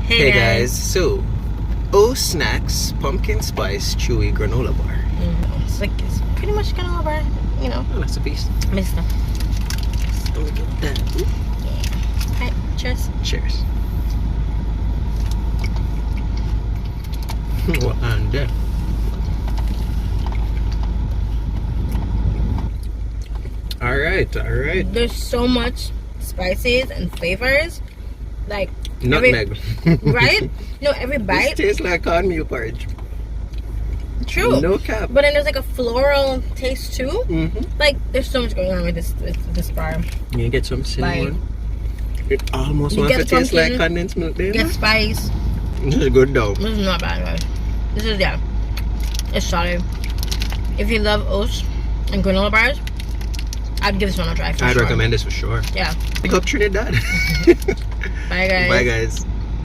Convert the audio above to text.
Hey guys, so O Snacks Pumpkin Spice Chewy Granola Bar. It's pretty much granola bar, you know. Oh, that's a piece. Missed them. So we get that. Yeah. Alright, cheers. Cheers. And Alright. There's so much spices and flavors. Like Nutmeg. right? No, every This bite. tastes like cornmeal porridge. True. No cap. But then there's like a floral taste too. Mm-hmm. Like there's so much going on with this bar. You get some cinnamon. It almost You wants to get taste like pumpkin, condensed milk there. Get spice. This is good though. This is not bad, guys. This is it's solid. If you love oats and granola bars, I'd give this one a try. I'd recommend this for sure. Yeah. Pick up Trinidad. Bye guys. Bye guys.